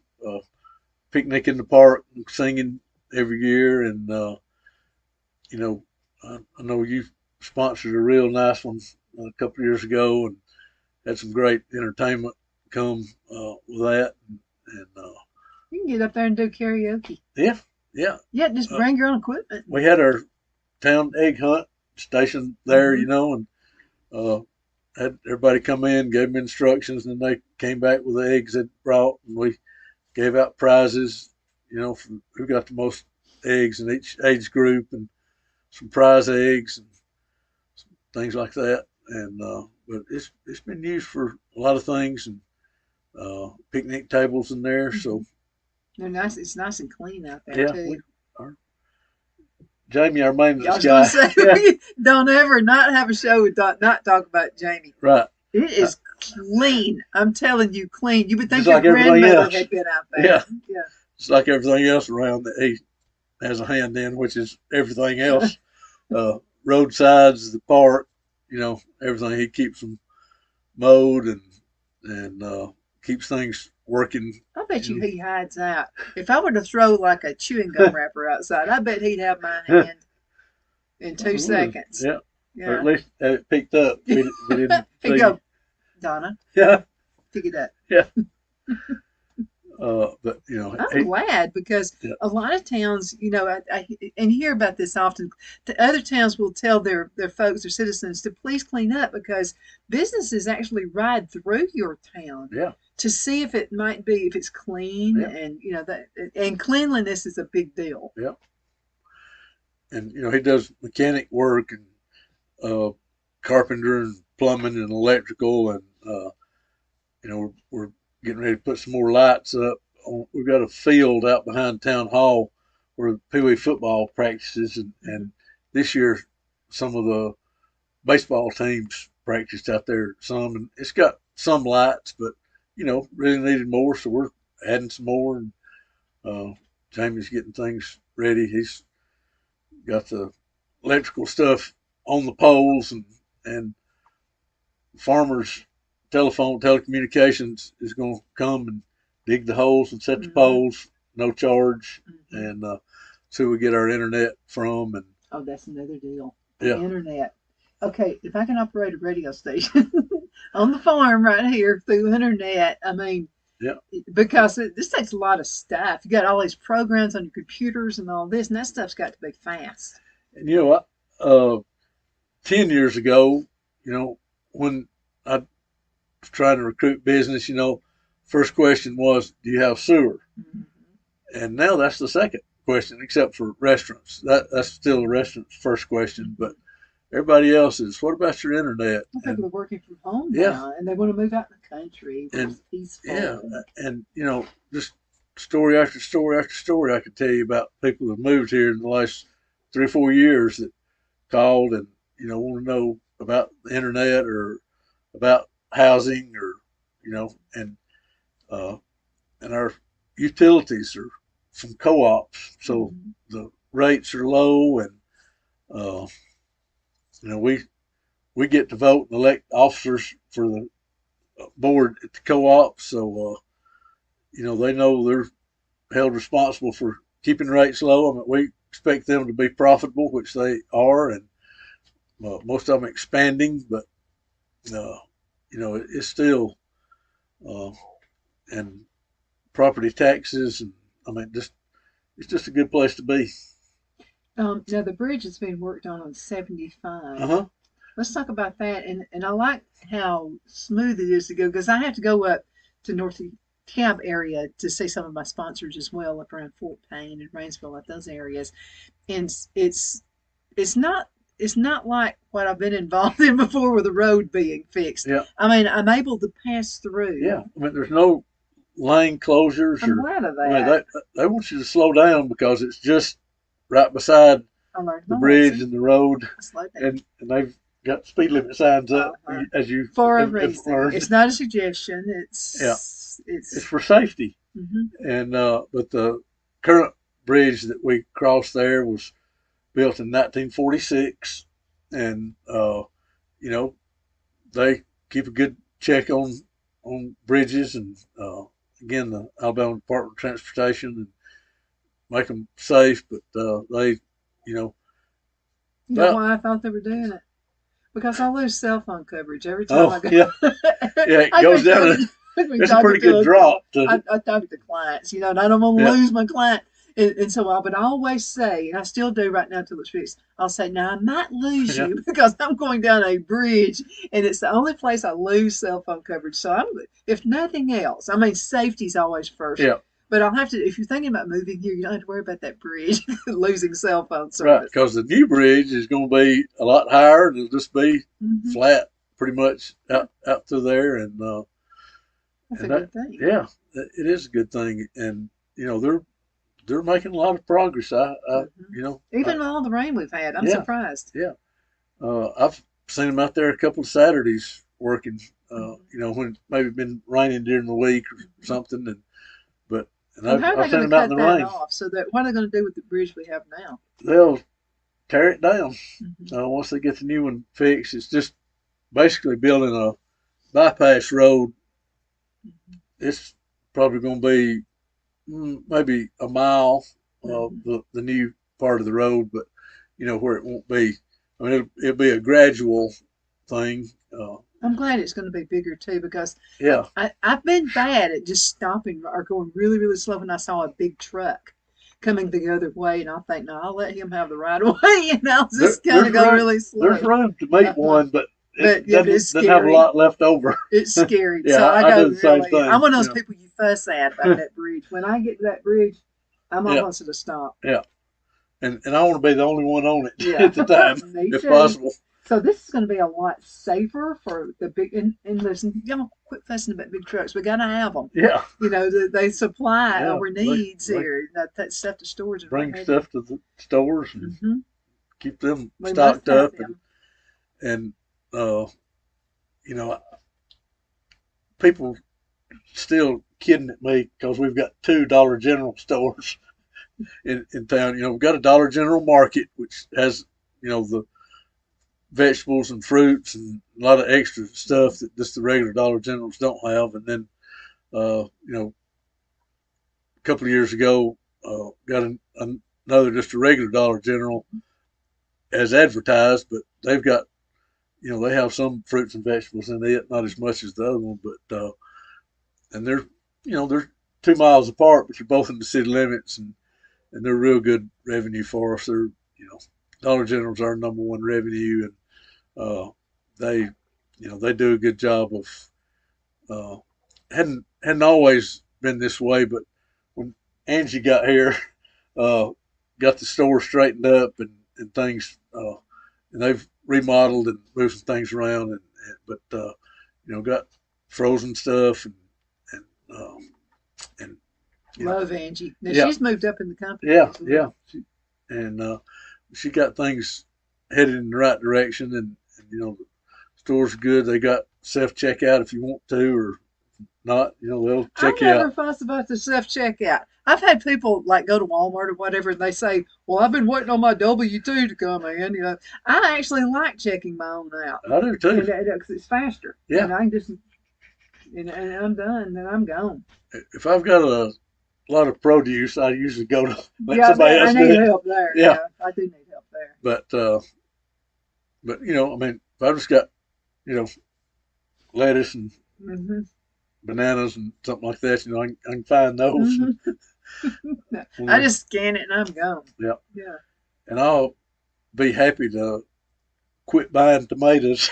picnic in the park, and singing every year, and I know you sponsored a real nice one a couple of years ago, and had some great entertainment come with that, and you can get up there and do karaoke. Yeah, just bring your own equipment. We had our town egg hunt stationed there, and had everybody come in, gave them instructions, and then they came back with the eggs they brought, and we gave out prizes, for who got the most eggs in each age group, and some prize eggs and some things like that. And but it's been used for a lot of things, and picnic tables in there. So they're nice. It's nice and clean out there too. Jamie, our maintenance guy. Yeah. Don't ever not have a show with not talk about Jamie. Right. It is clean. I'm telling you, clean. You would think your grandmother had been out there. Yeah. It's like everything else around that he has a hand in, which is everything else. Roadsides, the park, everything. He keeps them mowed and keeps things working. I bet you he hides out. If I were to throw like a chewing gum wrapper outside, I bet he'd have my hand in 2 seconds. Yeah. Or at least have it picked up. We didn't He'd go, Donna. Yeah. Pick it up. Yeah. But I'm glad, because a lot of towns, I and you hear about this often. The other towns will tell their folks, their citizens, to please clean up, because businesses actually ride through your town to see if it might be, if it's clean, and and cleanliness is a big deal. Yeah. And he does mechanic work and carpenter and plumbing and electrical, and we're getting ready to put some more lights up. We've got a field out behind Town Hall where Pee Wee football practices, and this year some of the baseball teams practiced out there some, and it's got some lights, but really needed more, so we're adding some more, and Jamie's getting things ready. He's got the electrical stuff on the poles, and farmers telecommunications is going to come and dig the holes and set the poles, no charge, and so we get our internet from. And that's another deal. The internet. Okay, if I can operate a radio station on the farm right here through internet, I mean, because this takes a lot of stuff. You got all these programs on your computers and all this, and that stuff's got to be fast. And 10 years ago, when I was trying to recruit business, first question was, do you have sewer? And now that's the second question, except for restaurants. That's still a restaurant's first question, but everybody else is, what about your internet? People are working from home now, and they want to move out in the country. And peaceful. Yeah, and just story after story after story I could tell you about people that moved here in the last 3 or 4 years that called, and want to know about the internet or about housing or, and uh, and our utilities are from co-ops, so the rates are low, and uh, we get to vote and elect officers for the board at the co-op, so they know they're held responsible for keeping rates low. I mean, we expect them to be profitable, which they are, and most of them expanding, but it's still and property taxes, and I mean, it's just a good place to be. Now the bridge is being worked on 75. Uh huh. Let's talk about that. And I like how smooth it is to go because I have to go up to North Cab area to see some of my sponsors as well, up around Fort Payne and Rainsville, like those areas. And it's not it's not like what I've been involved in before with the road being fixed. Yeah. I mean, I'm able to pass through. Yeah. I mean, there's no lane closures. I'm glad of that. I mean, they want you to slow down because it's just right beside the bridge and the road, and they've got speed limit signs up as you for a have reason. learned. It's not a suggestion. It's for safety. Mm-hmm. And but the current bridge that we crossed there was built in 1946, and they keep a good check on bridges, and again the Alabama Department of Transportation, and make them safe. But they, you know why I thought they were doing it? Because I lose cell phone coverage every time I go. Yeah, it goes down. It's a pretty good drop. I talk to clients, and I don't want to lose my client. And so I would always say, and I still do right now till it's fixed, I'll say, now I might lose you because I'm going down a bridge and it's the only place I lose cell phone coverage. So if nothing else, I mean, safety's always first. Yeah. But I'll have to, if you're thinking about moving here, you don't have to worry about that bridge losing cell phone service. Right, because the new bridge is going to be a lot higher and it'll just be flat pretty much out through there. And that's a good thing. Yeah, it is a good thing. And, they're making a lot of progress. Even with all the rain we've had, I'm surprised. Yeah. I've seen them out there a couple of Saturdays working, when it maybe been raining during the week or something. And how are they going to cut that off? So what are they going to do with the bridge we have now? They'll tear it down. Once they get the new one fixed, it's just basically building a bypass road. It's probably going to be maybe a mile of the new part of the road, but where it won't be. I mean, it'll be a gradual thing. I'm glad it's going to be bigger too because I've been bad at just stopping or going really, really slow when I saw a big truck coming the other way, and I'll think, no, I'll let him have the right of way, and I'll just kind of go really slow. There's room to make one, but it doesn't have a scary. lot left over. It's scary. Yeah, so I do go the same thing. I'm one of those people you fuss at about that bridge. When I get to that bridge, I'm almost at a stop. Yeah, and I want to be the only one on it at the time, if possible. So this is going to be a lot safer for the big. And listen, y'all quit fussing about big trucks. We got to have them. Yeah. They supply our needs here. That stuff to stores. Bring stuff to the stores and keep them stocked up. And people still kidding at me because we've got 2 Dollar General stores in town. We've got a Dollar General Market, which has, the vegetables and fruits and a lot of extra stuff that just the regular Dollar Generals don't have. And then, a couple of years ago, got another just a regular Dollar General as advertised, but they've got, they have some fruits and vegetables in it, not as much as the other one, but and they're 2 miles apart, but you're both in the city limits, and they're real good revenue for us. They're Dollar General's our number one revenue, and they do a good job of hadn't always been this way, but when Angie got here, got the store straightened up and things, and they've remodeled and moved some things around, but got frozen stuff and love Angie. Now she's moved up in the company. Yeah. And she got things headed in the right direction, and the store's good. They got self checkout if you want to, or not. They'll I check you never out. fuss about the self checkout. I've had people like go to Walmart or whatever, and they say, "Well, I've been waiting on my W-2 to come in." I actually like checking my own out, I do too. because it's faster. Yeah. And I can just and I'm done, then I'm gone. If I've got a lot of produce, I usually go to let Yeah, somebody I else do need it. help there. Yeah. I do need help there. But I mean, if I've just got lettuce and Hmm. bananas and something like that, I can find those. I just scan it and I'm gone. Yeah. Yeah. And I'll be happy to quit buying tomatoes.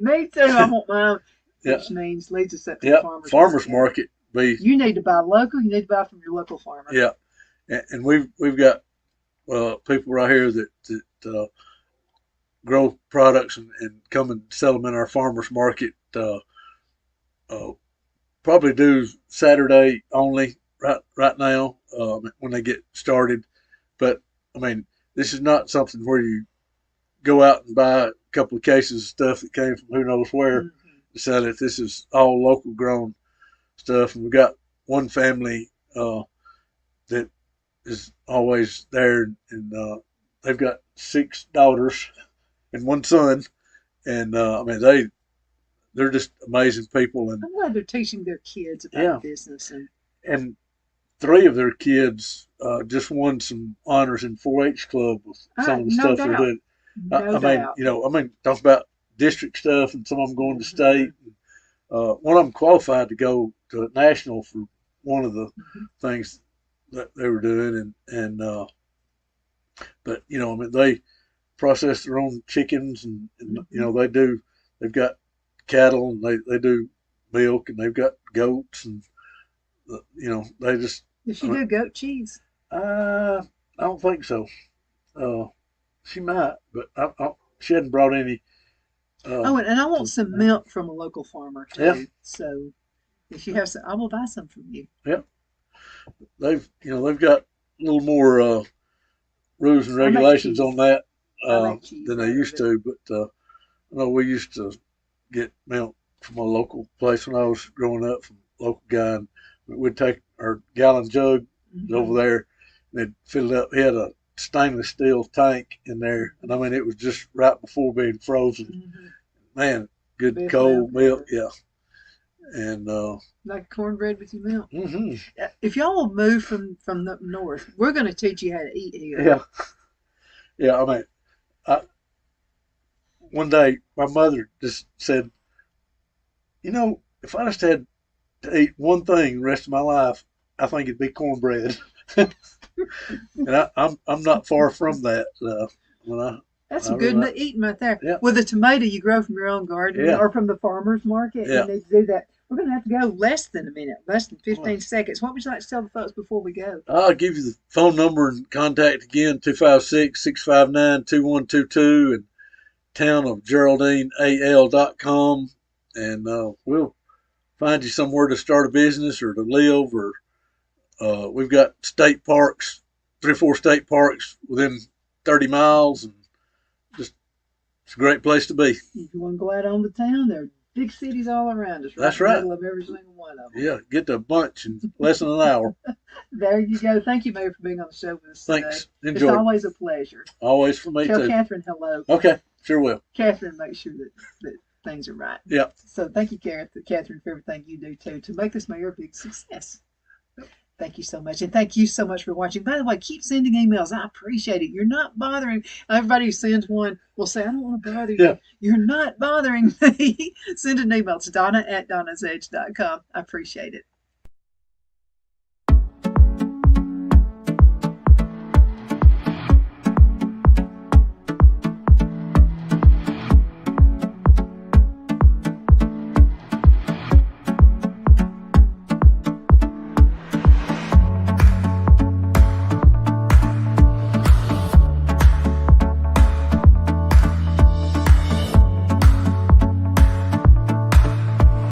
Me too. I want mine, Yeah. which means leads us up to Yeah, the farmers market. You need to buy local. You need to buy from your local farmer. Yeah, and we've got people right here that grow products and come and sell them in our farmers market. Probably do Saturday only right now when they get started. But I mean, this is not something where you go out and buy a couple of cases of stuff that came from who knows where to sell it. This is all local grown stuff, and we've got one family that is always there, and they've got 6 daughters and 1 son, and I mean they're just amazing people, and I'm glad they're teaching their kids about business and 3 of their kids just won some honors in 4-H club with some of the no stuff they're doubt. doing. No doubt. I mean, talk about district stuff, and some of them going to state. One of them qualified to go to national for one of the things that they were doing, and but I mean they process their own chickens, and they've got cattle, and they do milk, and they've got goats, and they just. Does she do goat cheese? I don't think so. She might, but she hadn't brought any. And I want some milk from a local farmer too. Yeah. So if you have some, I will buy some from you. Yeah. They've got a little more rules and regulations on that than they used to. But I know we used to get milk from a local place when I was growing up, from a local guy, and we'd take our gallon jug over there and they'd fill it up. He had a stainless steel tank in there, and I mean it was just right before being frozen. Man, good Best cold milk milk, yeah. And like cornbread with your milk. hmm If y'all will move from the north, we're going to teach you how to eat here. yeah, yeah. I mean, one day my mother just said, if I just had to eat one thing the rest of my life, I think it'd be cornbread. And I'm not far from that. That's some good eating right there. Yeah. With a tomato you grow from your own garden or from the farmer's market. Yeah. You need to do that. We're going to have to go less than a minute, less than 15 seconds. What would you like to tell the folks before we go? I'll give you the phone number and contact again, 256-659-2122, and town of Geraldine, al.com. And we'll find you somewhere to start a business or to live, or we've got state parks, 3 or 4 state parks within 30 miles, and just it's a great place to be. If you want to go out on the town, there are big cities all around us. That's in the right. middle of every single one of them. Yeah, get to a bunch in less than an hour. There you go. Thank you, Mayor, for being on the show with us Thanks. today. Enjoy. It's always a pleasure. Always for me, Tell too. Catherine hello. Okay, sure will. Catherine, make sure that things are right. Yeah. So thank you, Catherine, for everything you do, too, to make this mayor a big success. Thank you so much. And thank you so much for watching. By the way, keep sending emails. I appreciate it. You're not bothering. Everybody who sends one will say, I don't want to bother you. Yeah. You're not bothering me. Send an email to Donna@donnasedge.com. I appreciate it.